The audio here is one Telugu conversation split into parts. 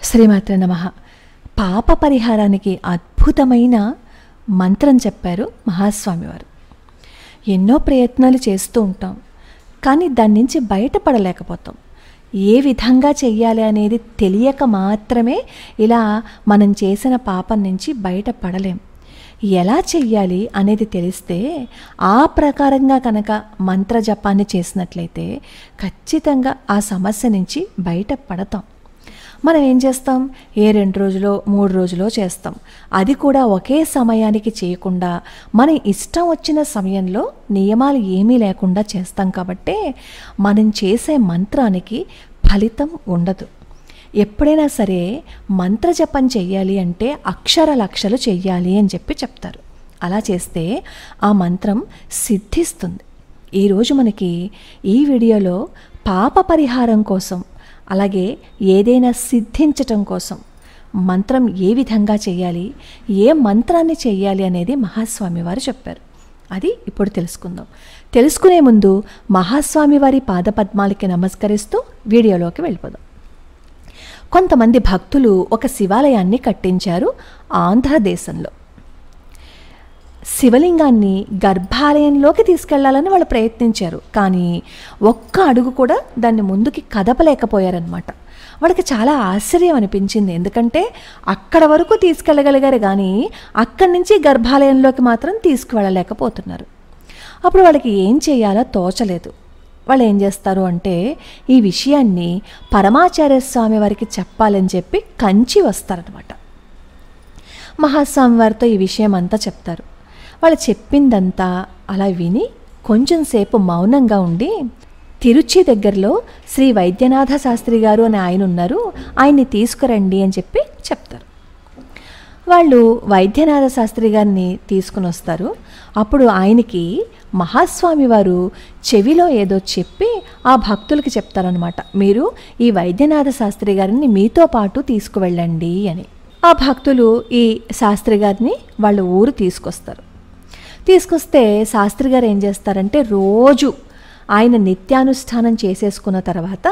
శ్రీమాత్రే నమః. పాప పరిహారానికి అద్భుతమైన మంత్రం చెప్పారు మహాస్వామివారు. ఎన్నో ప్రయత్నాలు చేస్తూ ఉంటాం, కానీ దాని నుంచి బయటపడలేకపోతాం. ఏ విధంగా చెయ్యాలి అనేది తెలియక మాత్రమే ఇలా మనం చేసిన పాపం నుంచి బయటపడలేం. ఎలా చెయ్యాలి అనేది తెలిస్తే ఆ ప్రకారంగా కనుక మంత్ర జపాన్ని చేసినట్లయితే ఖచ్చితంగా ఆ సమస్య నుంచి బయటపడతాం. మనం ఏం చేస్తాం, ఏ 2 రోజులో 3 రోజులో చేస్తాం. అది కూడా ఒకే సమయానికి చేయకుండా మన ఇష్టం వచ్చిన సమయంలో నియమాలు ఏమీ లేకుండా చేస్తాం. కాబట్టి మనం చేసే మంత్రానికి ఫలితం ఉండదు. ఎప్పుడైనా సరే మంత్ర జపం చెయ్యాలి అంటే అక్షరాలు చెయ్యాలి అని చెప్తారు. అలా చేస్తే ఆ మంత్రం సిద్ధిస్తుంది. ఈరోజు మనకి ఈ వీడియోలో పాప పరిహారం కోసం, అలాగే ఏదైనా సిద్ధించటం కోసం మంత్రం ఏ విధంగా చేయాలి, ఏ మంత్రాన్ని చెయ్యాలి అనేది మహాస్వామి వారు చెప్పారు. అది ఇప్పుడు తెలుసుకుందాం. తెలుసుకునే ముందు మహాస్వామి వారి పాదపద్మాలకి నమస్కరిస్తూ వీడియోలోకి వెళ్ళిపోదాం. కొంతమంది భక్తులు ఒక శివాలయాన్ని కట్టించారు ఆంధ్రదేశంలో. శివలింగాన్ని గర్భాలయంలోకి తీసుకెళ్లాలని వాళ్ళు ప్రయత్నించారు, కానీ ఒక్క అడుగు కూడా దాన్ని ముందుకి కదపలేకపోయారనమాట. వాళ్ళకి చాలా ఆశ్చర్యం అనిపించింది. ఎందుకంటే అక్కడ వరకు తీసుకెళ్ళగలిగారు, కానీ అక్కడి నుంచి గర్భాలయంలోకి మాత్రం తీసుకువెళ్ళలేకపోతున్నారు. అప్పుడు వాళ్ళకి ఏం చేయాలో తోచలేదు. వాళ్ళు ఏం చేస్తారు అంటే ఈ విషయాన్ని పరమాచార్య స్వామి వారికి చెప్పాలని చెప్పి కంచి వస్తారనమాట. మహాస్వామి వారితో ఈ విషయం అంతా చెప్తారు. వాళ్ళు చెప్పిందంతా అలా విని కొంచెం సేపు మౌనంగా ఉండి, తిరుచి దగ్గరలో శ్రీ వైద్యనాథ శాస్త్రి గారు అని ఆయన ఉన్నారు, ఆయన్ని తీసుకురండి అని చెప్తారు. వాళ్ళు వైద్యనాథ శాస్త్రి గారిని తీసుకుని వస్తారు. అప్పుడు ఆయనకి మహాస్వామి వారు చెవిలో ఏదో చెప్పి ఆ భక్తులకి చెప్తారనమాట, మీరు ఈ వైద్యనాథ శాస్త్రి గారిని మీతో పాటు తీసుకువెళ్ళండి అని. ఆ భక్తులు ఈ శాస్త్రి గారిని వాళ్ళ ఊరు తీసుకొస్తే శాస్త్రి గారు ఏం చేస్తారంటే రోజు ఆయన నిత్యానుష్ఠానం చేసేసుకున్న తర్వాత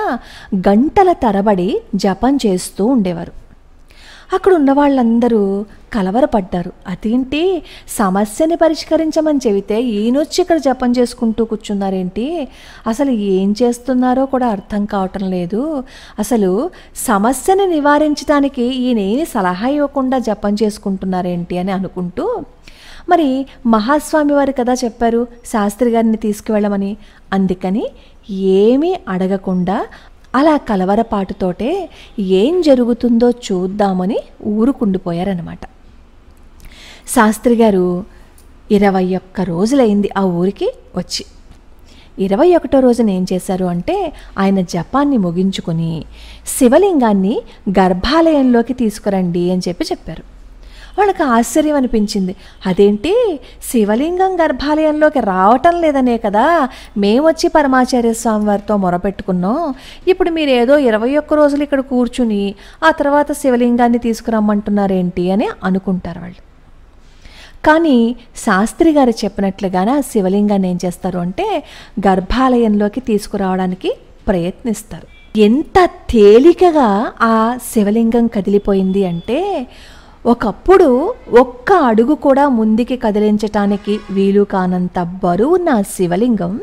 గంటల తరబడి జపం చేస్తూ ఉండేవారు. అక్కడ ఉన్న వాళ్ళందరూ కలవరపడ్డారు. అదేంటి, సమస్యని పరిష్కరించమని చెబితే ఈయనొచ్చి ఇక్కడ జపం చేసుకుంటూ కూర్చున్నారేంటి, అసలు ఏం చేస్తున్నారో కూడా అర్థం కావటం లేదు, అసలు సమస్యని నివారించడానికి ఈయనేమి సలహా ఇవ్వకుండా జపం చేసుకుంటున్నారేంటి అని అనుకుంటూ, మరి మహాస్వామి వారు కదా చెప్పారు శాస్త్రి గారిని తీసుకువెళ్ళమని, అందుకని ఏమీ అడగకుండా అలా కలవరపాటుతోటే ఏం జరుగుతుందో చూద్దామని ఊరుకుండిపోయారనమాట. శాస్త్రి గారు 21 రోజులైంది ఆ ఊరికి వచ్చి. 21వ రోజున ఏం చేశారు అంటే ఆయన జపాన్ని ముగించుకొని శివలింగాన్ని గర్భాలయంలోకి తీసుకురండి అని చెప్పారు. వాళ్ళకి ఆశ్చర్యం అనిపించింది. అదేంటి, శివలింగం గర్భాలయంలోకి రావటం లేదనే కదా మేము వచ్చి పరమాచార్య స్వామి వారితో మొరపెట్టుకున్నాం, ఇప్పుడు మీరు ఏదో 21 రోజులు ఇక్కడ కూర్చుని ఆ తర్వాత శివలింగాన్ని తీసుకురమ్మంటున్నారేంటి అని అనుకుంటారు వాళ్ళు. కానీ శాస్త్రి గారు చెప్పినట్లుగానే ఆ శివలింగాన్ని ఏం చేస్తారు అంటే గర్భాలయంలోకి తీసుకురావడానికి ప్రయత్నిస్తారు. ఎంత తేలికగా ఆ శివలింగం కదిలిపోయింది అంటే ఒకప్పుడు ఒక్క అడుగు కూడా ముందుకి కదిలించటానికి వీలు కానంత బరువున్న శివలింగం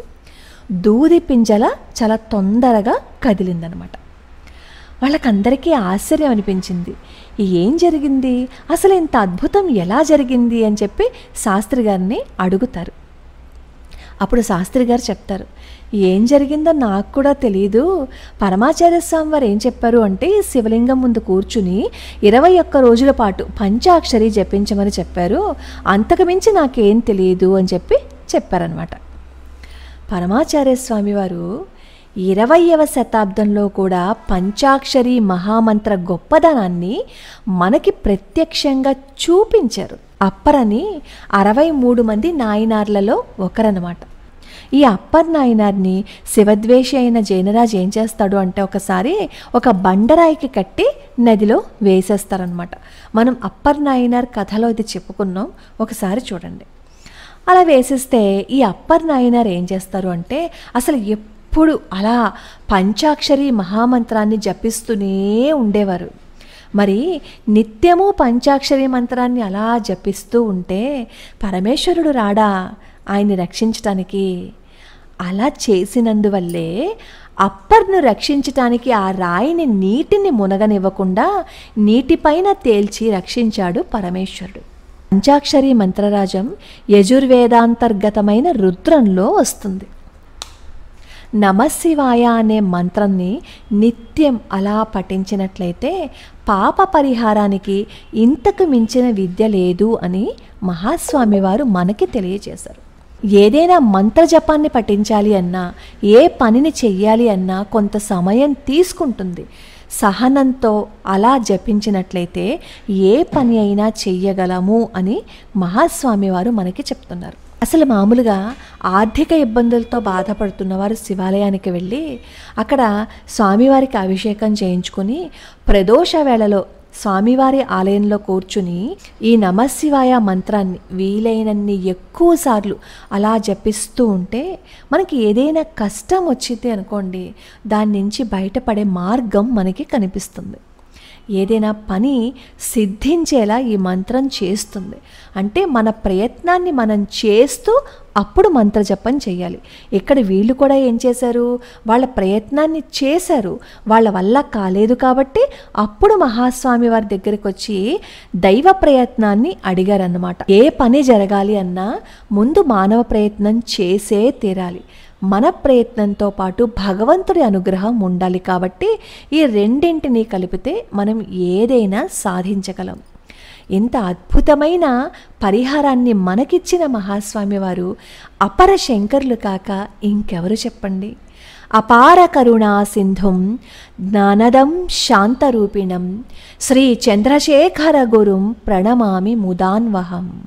దూది పింజల చాలా తొందరగా కదిలిందనమాట. వాళ్ళకందరికీ ఆశ్చర్యం అనిపించింది. ఏం జరిగింది, అసలు ఇంత అద్భుతం ఎలా జరిగింది అని శాస్త్రి గారిని అడుగుతారు. అప్పుడు శాస్త్రి గారు చెప్తారు, ఏం జరిగిందో నాకు కూడా తెలియదు, పరమాచార్య స్వామి వారు ఏం చెప్పారు అంటే శివలింగం ముందు కూర్చుని 21 రోజుల పాటు పంచాక్షరి జపించమని చెప్పారు, అంతకు మించి నాకేం తెలియదు అని చెప్పారనమాట. పరమాచార్య స్వామి వారు 20వ శతాబ్దంలో కూడా పంచాక్షరి మహామంత్ర గొప్పదనాన్ని మనకి ప్రత్యక్షంగా చూపించారు. అప్పరని 63 మంది నాయనార్లలో ఒకరనమాట. ఈ అప్పర్ నాయనార్ని శివద్వేషి అయిన జైనరాజు ఏం చేస్తాడు అంటే ఒకసారి ఒక బండరాయికి కట్టి నదిలో వేసేస్తారనమాట. మనం అప్పర్ నాయనార్ కథలో ఇది చెప్పుకున్నాం, ఒకసారి చూడండి. అలా వేసేస్తే ఈ అప్పర్ నాయనార్ ఏం చేస్తారు అంటే అసలు ఎప్పుడు అలా పంచాక్షరి మహామంత్రాన్ని జపిస్తూనే ఉండేవారు. మరి నిత్యము పంచాక్షరి మంత్రాన్ని అలా జపిస్తూ ఉంటే పరమేశ్వరుడు రాడా ఆయన్ని రక్షించటానికి? అలా చేసినందువల్లే అప్పర్ను రక్షించటానికి ఆ రాయిని నీటిని మునగనివ్వకుండా నీటిపైన తేల్చి రక్షించాడు పరమేశ్వరుడు. పంచాక్షరి మంత్రరాజం యజుర్వేదాంతర్గతమైన రుద్రంలో వస్తుంది. నమశివాయ అనే మంత్రాన్ని నిత్యం అలా పఠించినట్లయితే పాప పరిహారానికి ఇంతకు మించిన విద్య లేదు అని మహాస్వామి వారు మనకి తెలియజేశారు. ఏదైనా మంత్రజపాన్ని పఠించాలి అన్నా, ఏ పనిని చెయ్యాలి అన్నా కొంత సమయం తీసుకుంటుంది. సహనంతో అలా జపించినట్లయితే ఏ పని అయినా చెయ్యగలము అని మహాస్వామి వారు మనకి చెప్తున్నారు. అసలు మామూలుగా ఆర్థిక ఇబ్బందులతో బాధపడుతున్నవారు శివాలయానికి వెళ్ళి అక్కడ స్వామివారికి అభిషేకం చేయించుకొని ప్రదోష వేళలో స్వామివారి ఆలయంలో కూర్చుని ఈ నమశివాయ మంత్రాన్ని వీలైనన్ని ఎక్కువ సార్లు అలా జపిస్తూ ఉంటే మనకి ఏదైనా కష్టం వచ్చింది అనుకోండి, దాని నుంచి బయటపడే మార్గం మనకి కనిపిస్తుంది. ఏదైనా పని సిద్ధించేలా ఈ మంత్రం చేస్తుంది. అంటే మన ప్రయత్నాన్ని మనం చేస్తూ అప్పుడు మంత్రజపం చేయాలి. ఇక్కడ వీళ్ళు కూడా ఏం చేశారు, వాళ్ళ ప్రయత్నాన్ని చేశారు, వాళ్ళ వల్ల కాలేదు కాబట్టి అప్పుడు మహాస్వామి వారి దగ్గరికి వచ్చి దైవ ప్రయత్నాన్ని అడిగారన్నమాట. ఏ పని జరగాలి అన్నా ముందు మానవ ప్రయత్నం చేసే తీరాలి. మన ప్రయత్నంతో పాటు భగవంతుడి అనుగ్రహం ఉండాలి. కాబట్టి ఈ రెండింటినీ కలిపితే మనం ఏదైనా సాధించగలం. ఇంత అద్భుతమైన పరిహారాన్ని మనకిచ్చిన మహాస్వామి వారు అపర శంకరులు కాక ఇంకెవరు చెప్పండి. అపార కరుణా సింధుం జ్ఞానదం శాంతరూపిణం శ్రీ చంద్రశేఖర గురుం ప్రణమామి ముదాన్వహం.